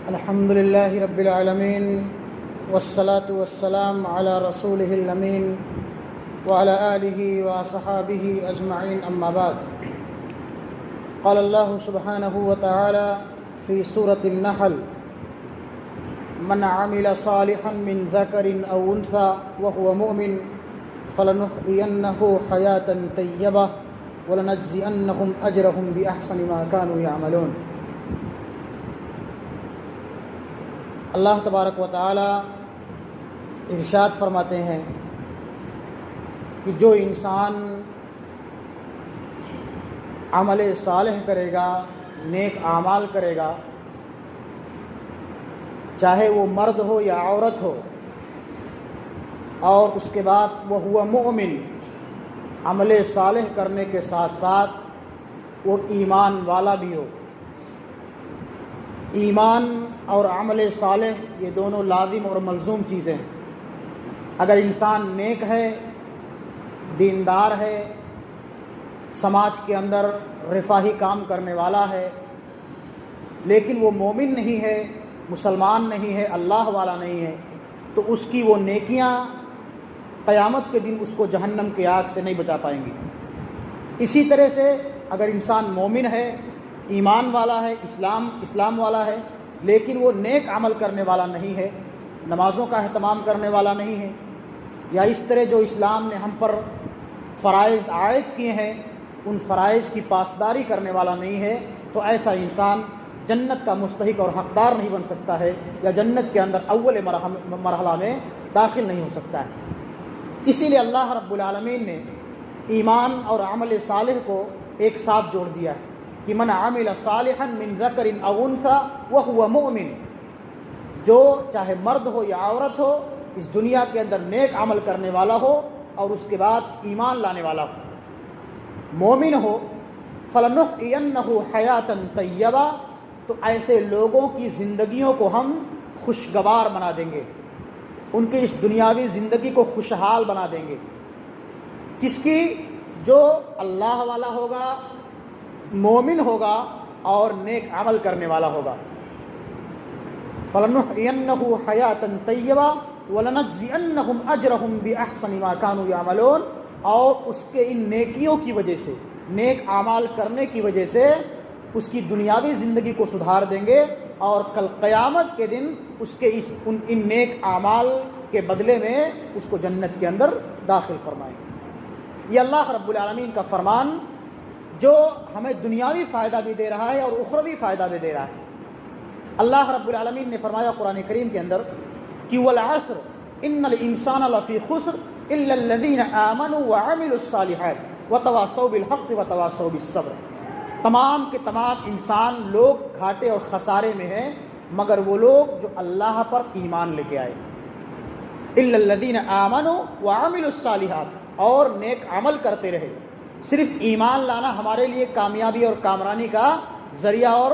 الحمد للہ رب العالمین والصلاة والسلام علی رسولہ الامین وعلی آلہ وصحابہ اجمعین اما بعد قال اللہ سبحانہ وتعالی فی سورة النحل من عمل صالحا من ذکر او انثى وهو مؤمن فلنحيينه حیاة طیبہ ولنجزینہم اجرہم بأحسن ما كانوا يعملون۔ اللہ تبارک و تعالی ارشاد فرماتے ہیں کہ جو انسان عمل صالح کرے گا، نیک اعمال کرے گا، چاہے وہ مرد ہو یا عورت ہو، اور اس کے بعد وہ ہوا مؤمن، عمل صالح کرنے کے ساتھ ساتھ وہ ایمان والا بھی ہو۔ ایمان اور عمل صالح یہ دونوں لازم اور ملزوم چیزیں ہیں۔ اگر انسان نیک ہے، دیندار ہے، سماج کے اندر رفاہی کام کرنے والا ہے، لیکن وہ مومن نہیں ہے، مسلمان نہیں ہے، اللہ والا نہیں ہے، تو اس کی وہ نیکیاں قیامت کے دن اس کو جہنم کی آگ سے نہیں بچا پائیں گی۔ اسی طرح سے اگر انسان مومن ہے، ایمان والا ہے، اسلام والا ہے، لیکن وہ نیک عمل کرنے والا نہیں ہے، نمازوں کا اہتمام کرنے والا نہیں ہے، یا اس طرح جو اسلام نے ہم پر فرائض عائد کیے ہیں ان فرائض کی پاسداری کرنے والا نہیں ہے، تو ایسا انسان جنت کا مستحق اور حقدار نہیں بن سکتا ہے، یا جنت کے اندر اول مرحلہ میں داخل نہیں ہو سکتا ہے۔ اسی لیے اللہ رب العالمین نے ایمان اور عمل صالح کو ایک ساتھ جوڑ دیا ہے کہ من عمل صالحا من ذکر او انثى وهو مؤمن، جو چاہے مرد ہو یا عورت ہو، اس دنیا کے اندر نیک عمل کرنے والا ہو اور اس کے بعد ایمان لانے والا ہو، مومن ہو، فلنحيينه حیاة طیبہ، تو ایسے لوگوں کی زندگیوں کو ہم خوشگوار بنا دیں گے، ان کی اس دنیاوی زندگی کو خوشحال بنا دیں گے۔ کس کی؟ جو اللہ والا ہوگا، مومن ہوگا اور نیک عمل کرنے والا ہوگا۔ فَلَنُحْيِيَنَّهُ حَيَاةً طَيِّبَةً وَلَنَجْزِيَنَّهُمْ أَجْرَهُمْ بِأَحْسَنِ مَا كَانُوا يَعْمَلُونَ، اور اس کے ان نیکیوں کی وجہ سے، نیک اعمال کرنے کی وجہ سے اس کی دنیاوی زندگی کو سدھار دیں گے، اور کل قیامت کے دن اس کے ان نیک اعمال کے بدلے میں اس کو جنت کے اندر داخل فرمائیں گے۔ یہ اللہ رب العالمین کا فرمان جو ہمیں دنیاوی فائدہ بھی دے رہا ہے اور اخروی فائدہ بھی دے رہا ہے۔ اللہ رب العالمین نے فرمایا قرآن کریم کے اندر کہ والعصر ان الانسان لفی خسر الا الذین آمنوا وعملوا الصالحات وتواصوا بالحق وتواصوا بالصبر، تمام کے تمام انسان لوگ گھاٹے اور خسارے میں ہیں مگر وہ لوگ جو اللہ پر ایمان لے کے آئے۔ الا الذین آمنوا وعملوا الصالحات، اور نیک عمل کرتے رہے۔ صرف ایمان لانا ہمارے لیے کامیابی اور کامرانی کا ذریعہ اور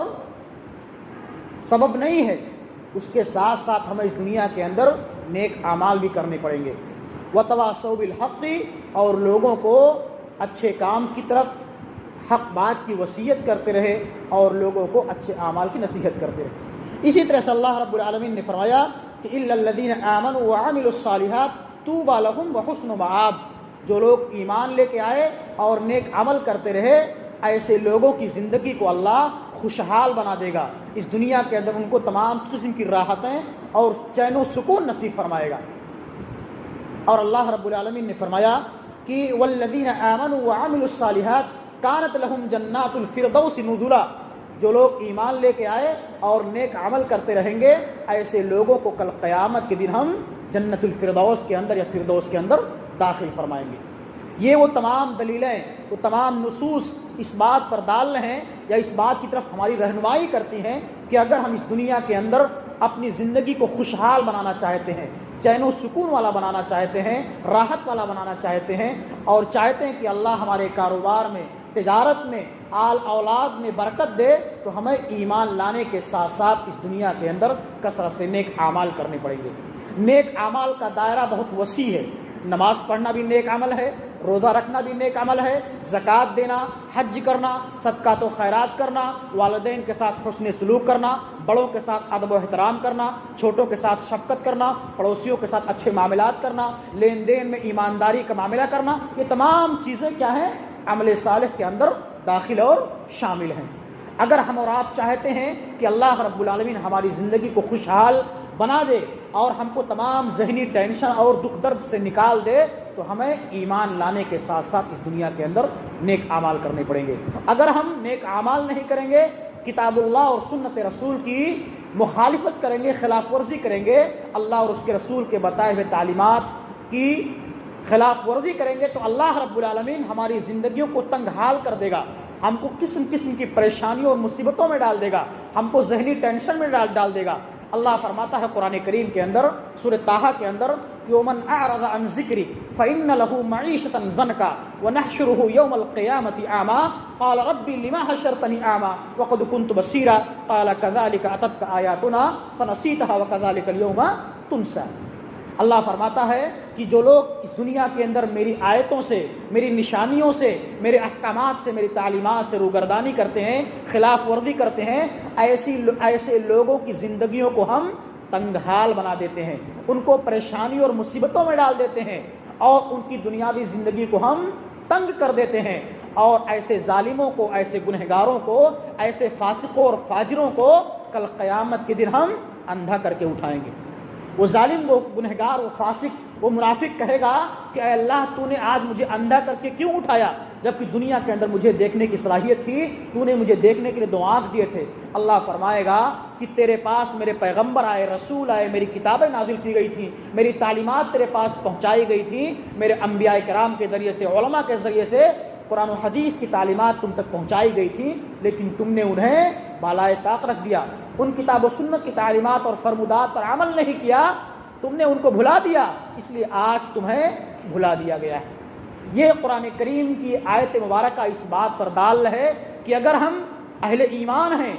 سبب نہیں ہے، اس کے ساتھ ساتھ ہمیں اس دنیا کے اندر نیک اعمال بھی کرنے پڑیں گے۔ وتواصوا بالحق، اور لوگوں کو اچھے کام کی طرف، حق بات کی وصیت کرتے رہے اور لوگوں کو اچھے اعمال کی نصیحت کرتے رہے۔ اسی طرح سے اللہ رب العالمین نے فرمایا کہ الا الذین آمنوا وعملوا الصالحات طوبی لہم وحسن مآب، جو لوگ ایمان لے کے آئے اور نیک عمل کرتے رہے، ایسے لوگوں کی زندگی کو اللہ خوشحال بنا دے گا، اس دنیا کے اندر ان کو تمام قسم کی راحتیں اور چین و سکون نصیب فرمائے گا۔ اور اللہ رب العالمین نے فرمایا کہ والذین آمنوا وعملوا الصالحات کانت لہم جنات الفردوس نزلا، جو لوگ ایمان لے کے آئے اور نیک عمل کرتے رہیں گے، ایسے لوگوں کو کل قیامت کے دن ہم جنت الفردوس کے اندر یا فردوس کے اندر داخل فرمائیں گے۔ یہ وہ تمام دلیلیں، وہ تمام نصوص اس بات پر دال ہیں یا اس بات کی طرف ہماری رہنمائی کرتی ہیں کہ اگر ہم اس دنیا کے اندر اپنی زندگی کو خوشحال بنانا چاہتے ہیں، چین و سکون والا بنانا چاہتے ہیں، راحت والا بنانا چاہتے ہیں، اور چاہتے ہیں کہ اللہ ہمارے کاروبار میں، تجارت میں، آل اولاد میں برکت دے، تو ہمیں ایمان لانے کے ساتھ ساتھ اس دنیا کے اندر کثرت سے نیک اعمال کرنے پڑیں گے۔ نیک اعمال کا دائرہ بہت وسیع ہے، نماز پڑھنا بھی نیک عمل ہے، روزہ رکھنا بھی نیک عمل ہے، زکوٰۃ دینا، حج کرنا، صدقات و خیرات کرنا، والدین کے ساتھ حسن سلوک کرنا، بڑوں کے ساتھ ادب و احترام کرنا، چھوٹوں کے ساتھ شفقت کرنا، پڑوسیوں کے ساتھ اچھے معاملات کرنا، لین دین میں ایمانداری کا معاملہ کرنا، یہ تمام چیزیں کیا ہیں؟ عمل صالح کے اندر داخل اور شامل ہیں۔ اگر ہم اور آپ چاہتے ہیں کہ اللہ رب العالمین ہماری زندگی کو خوشحال بنا دے اور ہم کو تمام ذہنی ٹینشن اور دکھ درد سے نکال دے، تو ہمیں ایمان لانے کے ساتھ ساتھ اس دنیا کے اندر نیک اعمال کرنے پڑیں گے۔ اگر ہم نیک اعمال نہیں کریں گے، کتاب اللہ اور سنت رسول کی مخالفت کریں گے، خلاف ورزی کریں گے، اللہ اور اس کے رسول کے بتائے ہوئے تعلیمات کی خلاف ورزی کریں گے، تو اللہ رب العالمین ہماری زندگیوں کو تنگ حال کر دے گا، ہم کو قسم قسم کی پریشانیوں اور مصیبتوں میں ڈال دے گا، ہم کو ذہنی ٹینشن میں ڈال دے گا۔ اللہ فرماتا ہے قرآن کریم کے اندر، سورہ طٰہٰ کے اندر، کہ وَمَنْ أَعْرَضَ عَنْ ذِكْرِي فَإِنَّ لَهُ مَعِيشَةً ضَنْكًا وَنَحْشُرُهُ يَوْمَ الْقِيَامَةِ أَعْمَىٰ قَالَ رَبِّ لِمَ حَشَرْتَنِي أَعْمَىٰ وَقَدْ كُنتُ بَصِيرًا قَالَ كَذَٰلِكَ أَتَتْكَ آيَاتُنَا فَنَسِيتَهَا وَكَذَٰلِكَ الْيَوْمَ تُنسَىٰ۔ اللہ فرماتا ہے کہ جو لوگ اس دنیا کے اندر میری آیتوں سے، میری نشانیوں سے، میرے احکامات سے، میری تعلیمات سے روگردانی کرتے ہیں، خلاف ورزی کرتے ہیں، ایسے لوگوں کی زندگیوں کو ہم تنگ حال بنا دیتے ہیں، ان کو پریشانی اور مصیبتوں میں ڈال دیتے ہیں، اور ان کی دنیاوی زندگی کو ہم تنگ کر دیتے ہیں، اور ایسے ظالموں کو، ایسے گنہگاروں کو، ایسے فاسقوں اور فاجروں کو کل قیامت کے دن ہم اندھا کر کے اٹھائیں گے۔ وہ ظالم، وہ گنہگار، وہ فاسق، وہ منافق کہے گا کہ اے اللہ، تو نے آج مجھے اندھا کر کے کیوں اٹھایا، جبکہ دنیا کے اندر مجھے دیکھنے کی صلاحیت تھی، تو نے مجھے دیکھنے کے لیے 2 آنکھ دیے تھے۔ اللہ فرمائے گا کہ تیرے پاس میرے پیغمبر آئے، رسول آئے، میری کتابیں نازل کی گئی تھیں، میری تعلیمات تیرے پاس پہنچائی گئی تھیں، میرے انبیاء کرام کے ذریعے سے، علماء کے ذریعے سے قرآن و حدیث کی تعلیمات تم تک پہنچائی گئی تھی، لیکن تم نے انہیں بالائے طاق رکھ دیا، ان کتاب و سنت کی تعلیمات اور فرمودات پر عمل نہیں کیا، تم نے ان کو بھلا دیا، اس لیے آج تمہیں بھلا دیا گیا ہے۔ یہ قرآن کریم کی آیت مبارکہ اس بات پر دال ہے کہ اگر ہم اہل ایمان ہیں،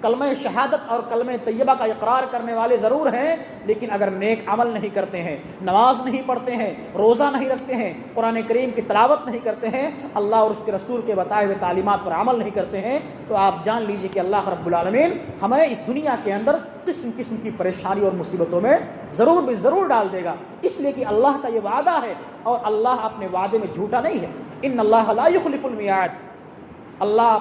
کلمہ شہادت اور کلمہ طیبہ کا اقرار کرنے والے ضرور ہیں، لیکن اگر نیک عمل نہیں کرتے ہیں، نماز نہیں پڑھتے ہیں، روزہ نہیں رکھتے ہیں، قرآن کریم کی تلاوت نہیں کرتے ہیں، اللہ اور اس کے رسول کے بتائے ہوئے تعلیمات پر عمل نہیں کرتے ہیں، تو آپ جان لیجئے کہ اللہ رب العالمین ہمیں اس دنیا کے اندر قسم قسم کی پریشانی اور مصیبتوں میں ضرور ڈال دے گا، اس لیے کہ اللہ کا یہ وعدہ ہے، اور اللہ اپنے وعدے میں جھوٹا نہیں ہے۔ ان اللہ لا یخلف المیعاد، اللہ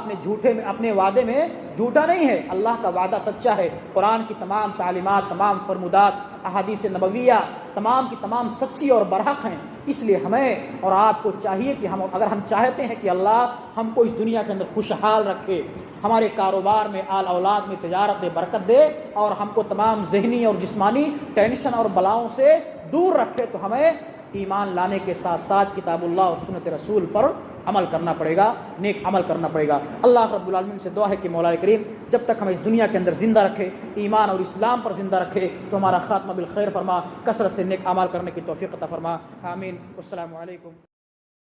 اپنے وعدے میں جھوٹا نہیں ہے، اللہ کا وعدہ سچا ہے۔ قرآن کی تمام تعلیمات، تمام فرمودات، احادیث نبویہ تمام کی تمام سچی اور برحق ہیں، اس لیے ہمیں اور آپ کو چاہیے کہ اگر ہم چاہتے ہیں کہ اللہ ہم کو اس دنیا کے اندر خوشحال رکھے، ہمارے کاروبار میں، آل اولاد میں تجارت دے، برکت دے، اور ہم کو تمام ذہنی اور جسمانی ٹینشن اور بلاؤں سے دور رکھے، تو ہمیں ایمان لانے کے ساتھ ساتھ کتاب اللہ اور سنت رسول پر عمل کرنا پڑے گا، نیک عمل کرنا پڑے گا۔ اللہ رب العالمین سے دعا ہے کہ مولا کریم جب تک ہمیں اس دنیا کے اندر زندہ رکھے، ایمان اور اسلام پر زندہ رکھے، تو ہمارا خاتمہ بالخیر فرما، کثرت سے نیک اعمال کرنے کی توفیق عطا فرما، آمین۔ السلام علیکم۔